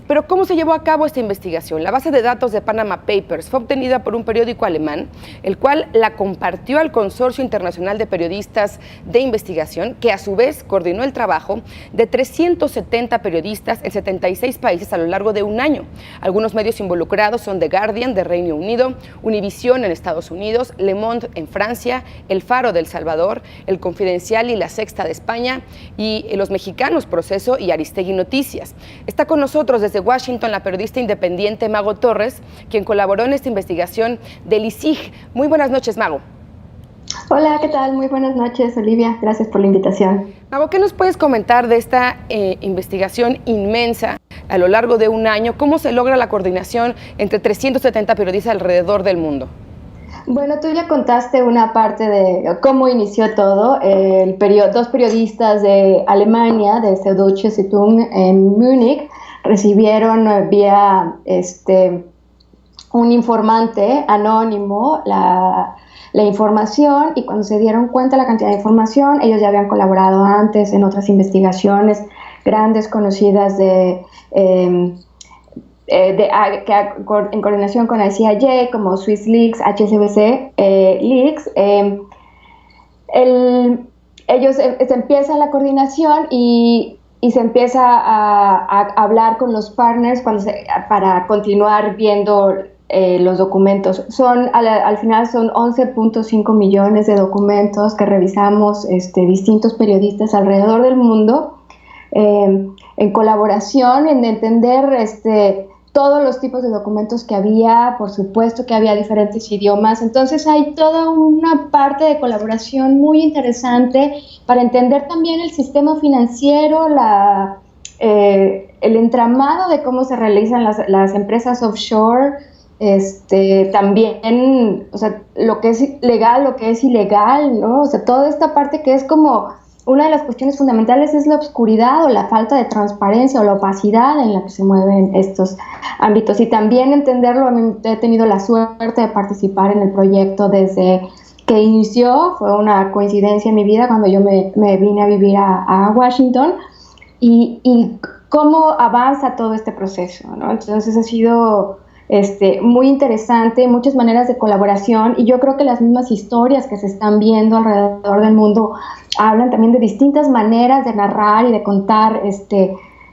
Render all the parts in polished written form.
Pero ¿cómo se llevó a cabo esta investigación? La base de datos de Panama Papers fue obtenida por un periódico alemán, el cual la compartió al Consorcio Internacional de Periodistas de Investigación, que a su vez coordinó el trabajo de 370 periodistas en 76 países a lo largo de un año. Algunos medios involucrados son The Guardian de Reino Unido, Univision en Estados Unidos, Le Monde en Francia, El Faro de El Salvador, El Confidencial y La Sexta de España, y los mexicanos Proceso y Aristegui Noticias. Está con nosotros desde Washington la periodista independiente Mago Torres, quien colaboró en esta investigación del ICIG. Muy buenas noches, Mago. Hola, ¿qué tal? Muy buenas noches, Olivia. Gracias por la invitación. Mago, ¿qué nos puedes comentar de esta investigación inmensa a lo largo de un año? ¿Cómo se logra la coordinación entre 370 periodistas alrededor del mundo? Bueno, tú ya contaste una parte de cómo inició todo. Dos periodistas de Alemania, de Süddeutsche Zeitung en Múnich, recibieron vía un informante anónimo la información, y cuando se dieron cuenta de la cantidad de información, ellos ya habían colaborado antes en otras investigaciones grandes conocidas en coordinación con ICIJ, como Swiss Leaks, HSBC Leaks. Se empieza la coordinación y se empieza a hablar con los partners para continuar viendo los documentos. Al final son 11.5 millones de documentos que revisamos distintos periodistas alrededor del mundo, en colaboración, en entender todos los tipos de documentos que había. Por supuesto que había diferentes idiomas, entonces hay toda una parte de colaboración muy interesante para entender también el sistema financiero, el entramado de cómo se realizan las empresas offshore, también, o sea, lo que es legal, lo que es ilegal, ¿no? O sea, toda esta parte que es como una de las cuestiones fundamentales es la oscuridad o la falta de transparencia o la opacidad en la que se mueven estos ámbitos. Y también entenderlo, a mí he tenido la suerte de participar en el proyecto desde que inició. Fue una coincidencia en mi vida cuando yo me vine a vivir a Washington, y cómo avanza todo este proceso, ¿no? Entonces ha sido muy interesante, muchas maneras de colaboración, y yo creo que las mismas historias que se están viendo alrededor del mundo hablan también de distintas maneras de narrar y de contar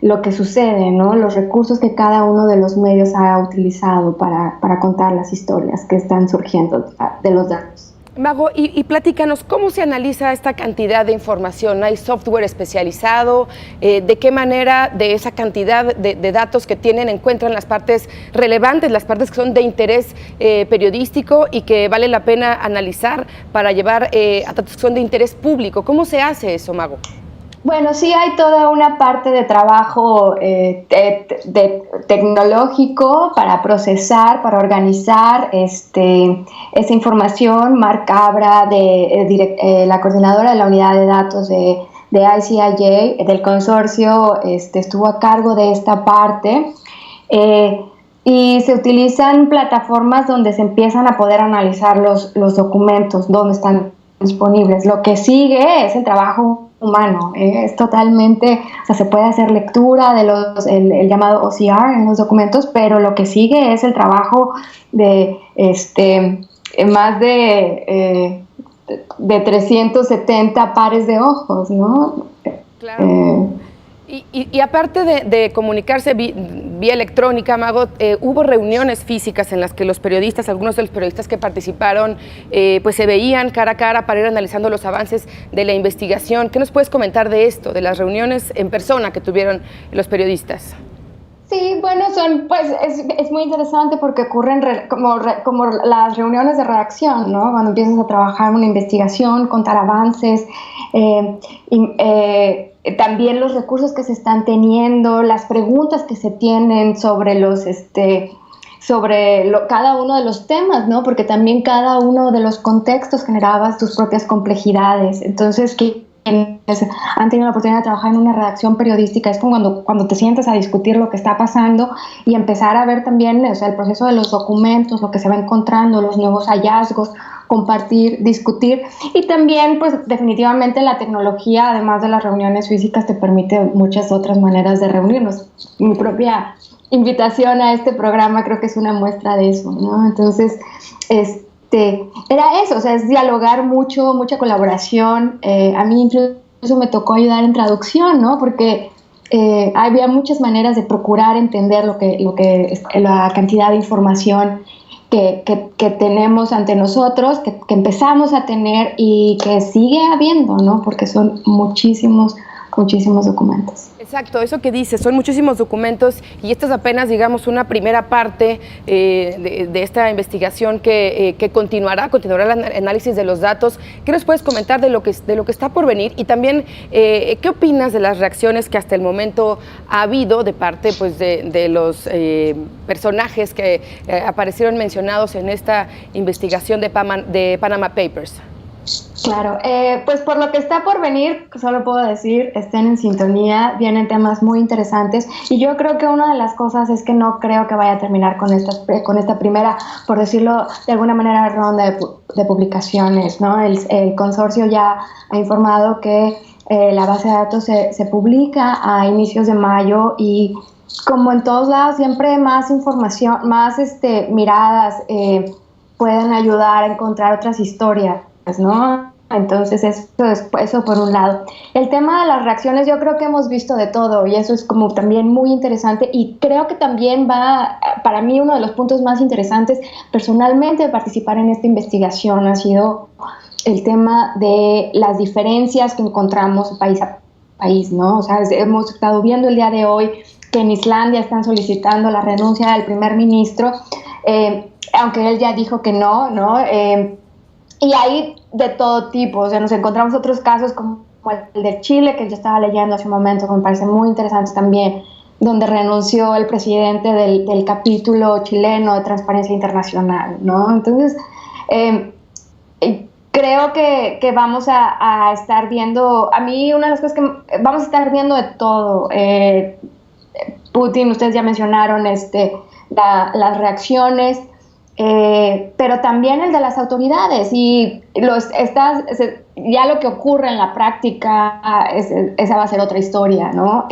lo que sucede, ¿no? Los recursos que cada uno de los medios ha utilizado para contar las historias que están surgiendo de los datos. Mago, y platícanos, ¿cómo se analiza esta cantidad de información? ¿Hay software especializado? ¿De qué manera de esa cantidad de datos que tienen encuentran las partes relevantes, las partes que son de interés periodístico y que vale la pena analizar para llevar a datos que son de interés público? ¿Cómo se hace eso, Mago? Bueno, sí hay toda una parte de trabajo tecnológico para procesar, para organizar esa información. Mark Cabra, la coordinadora de la unidad de datos de ICIJ, del consorcio, estuvo a cargo de esta parte. Y se utilizan plataformas donde se empiezan a poder analizar los documentos, donde están disponibles. Lo que sigue es el trabajo humano, es totalmente, o sea, se puede hacer lectura de el llamado OCR en los documentos, pero lo que sigue es el trabajo de más de 370 pares de ojos, ¿no? Claro. Y aparte de comunicarse vía electrónica, Mago, hubo reuniones físicas en las que los periodistas, algunos de los periodistas que participaron, pues se veían cara a cara para ir analizando los avances de la investigación. ¿Qué nos puedes comentar de esto, de las reuniones en persona que tuvieron los periodistas? Sí, bueno, es muy interesante porque ocurren como las reuniones de redacción, ¿no? Cuando empiezas a trabajar en una investigación, contar avances, también los recursos que se están teniendo, las preguntas que se tienen sobre cada uno de los temas, ¿no? Porque también cada uno de los contextos generaba sus propias complejidades. Entonces, quienes han tenido la oportunidad de trabajar en una redacción periodística, es como cuando te sientas a discutir lo que está pasando y empezar a ver también, o sea, el proceso de los documentos, lo que se va encontrando, los nuevos hallazgos, compartir, discutir. Y también, pues definitivamente la tecnología, además de las reuniones físicas, te permite muchas otras maneras de reunirnos. Mi propia invitación a este programa creo que es una muestra de eso, ¿no? Entonces, era eso, o sea, es dialogar mucho, mucha colaboración. A mí incluso me tocó ayudar en traducción, ¿no? Porque había muchas maneras de procurar entender la cantidad de información que tenemos ante nosotros, que empezamos a tener y que sigue habiendo, ¿no? Porque son muchísimos documentos. Exacto, eso que dices, son muchísimos documentos y esta es apenas, digamos, una primera parte de esta investigación que continuará el análisis de los datos. ¿Qué nos puedes comentar de lo que está por venir? Y también, ¿qué opinas de las reacciones que hasta el momento ha habido de parte pues, de los personajes que aparecieron mencionados en esta investigación de Panama Papers? Claro, pues por lo que está por venir, solo puedo decir, estén en sintonía, vienen temas muy interesantes y yo creo que una de las cosas es que no creo que vaya a terminar con esta primera, por decirlo de alguna manera, ronda de publicaciones, ¿no? El consorcio ya ha informado que la base de datos se publica a inicios de mayo y como en todos lados siempre más información, más miradas pueden ayudar a encontrar otras historias, ¿no? Entonces eso por un lado. El tema de las reacciones, yo creo que hemos visto de todo y eso es como también muy interesante y creo que también para mí uno de los puntos más interesantes personalmente de participar en esta investigación ha sido el tema de las diferencias que encontramos país a país, ¿no? O sea, hemos estado viendo el día de hoy que en Islandia están solicitando la renuncia del primer ministro, aunque él ya dijo que no, ¿no? Y hay de todo tipo, o sea, nos encontramos otros casos como el de Chile, que yo estaba leyendo hace un momento, que me parece muy interesante también, donde renunció el presidente del capítulo chileno de Transparencia Internacional, ¿no? Entonces, creo que vamos a estar viendo, a mí una de las cosas que vamos a estar viendo de todo, Putin, ustedes ya mencionaron las reacciones, pero también el de las autoridades y ya lo que ocurre en la práctica, esa va a ser otra historia, ¿no?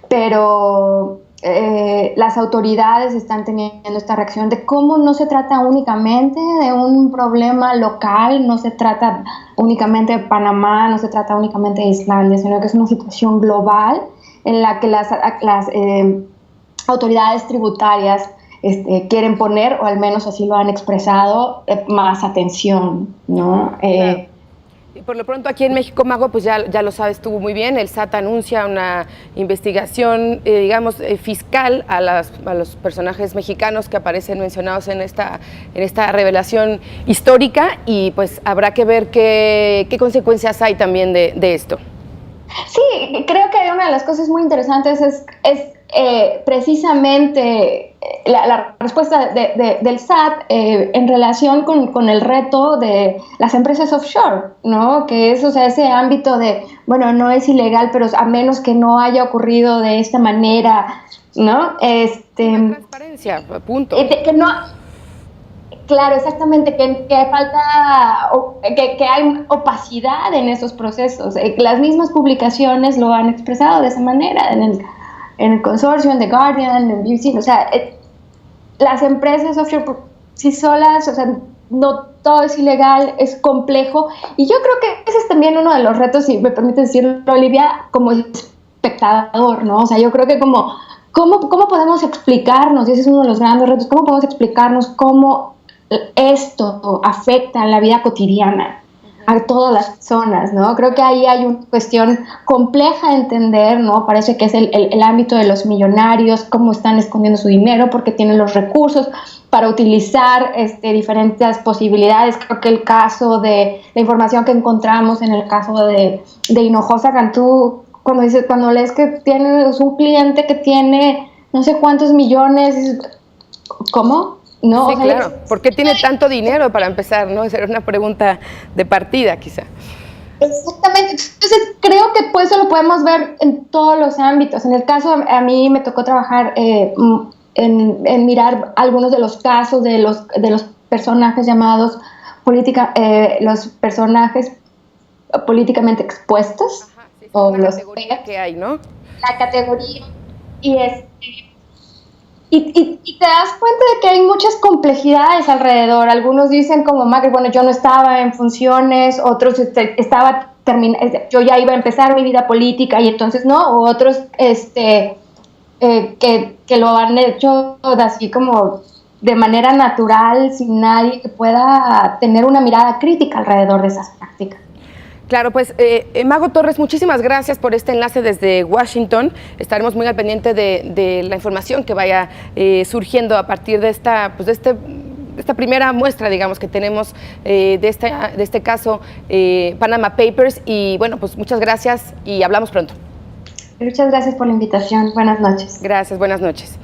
Pero las autoridades están teniendo esta reacción de cómo no se trata únicamente de un problema local, no se trata únicamente de Panamá, no se trata únicamente de Islandia, sino que es una situación global en la que las autoridades tributarias quieren poner, o al menos así lo han expresado, más atención, ¿no? Claro. Y por lo pronto aquí en México, Mago, pues ya lo sabes tú muy bien, el SAT anuncia una investigación, digamos, fiscal a los personajes mexicanos que aparecen mencionados en esta revelación histórica y pues habrá que ver qué consecuencias hay también de esto. Sí, creo que una de las cosas muy interesantes es precisamente la respuesta del SAT en relación con el reto de las empresas offshore, ¿no? Que es, o sea, ese ámbito de, bueno, no es ilegal, pero a menos que no haya ocurrido de esta manera, ¿no? Una transparencia, punto. Que no... Claro, exactamente, que falta, que hay opacidad en esos procesos. Las mismas publicaciones lo han expresado de esa manera, en el consorcio, en The Guardian, en BBC, o sea, las empresas offshore por sí solas, o sea, no todo es ilegal, es complejo, y yo creo que ese es también uno de los retos, si me permite decirlo, Olivia, como espectador, ¿no? O sea, yo creo que ¿cómo podemos explicarnos? Y ese es uno de los grandes retos, ¿cómo podemos explicarnos cómo esto afecta en la vida cotidiana a todas las personas, ¿no? Creo que ahí hay una cuestión compleja de entender, ¿no? Parece que es el ámbito de los millonarios, cómo están escondiendo su dinero porque tienen los recursos para utilizar diferentes posibilidades. Creo que el caso de la información que encontramos en el caso de Hinojosa Cantú, cuando lees que tienes un cliente que tiene no sé cuántos millones, ¿cómo? No, sí, claro. ¿Por qué tiene tanto dinero para empezar? ¿No? Esa era una pregunta de partida, quizá. Exactamente. Entonces, creo que pues eso lo podemos ver en todos los ámbitos. En el caso, a mí me tocó trabajar en mirar algunos de los casos de los personajes llamados los personajes políticamente expuestos. Ajá, sí, o la categoría que hay, ¿no? La categoría. Y Y te das cuenta de que hay muchas complejidades alrededor. Algunos dicen como Macri, bueno, yo no estaba en funciones, otros yo ya iba a empezar mi vida política y entonces no, o otros que lo han hecho así como de manera natural, sin nadie que pueda tener una mirada crítica alrededor de esas prácticas. Claro, pues Mago Torres, muchísimas gracias por este enlace desde Washington. Estaremos muy al pendiente de la información que vaya surgiendo a partir de esta primera muestra, digamos, que tenemos de este caso Panama Papers. Y bueno, pues muchas gracias y hablamos pronto. Muchas gracias por la invitación. Buenas noches. Gracias, buenas noches.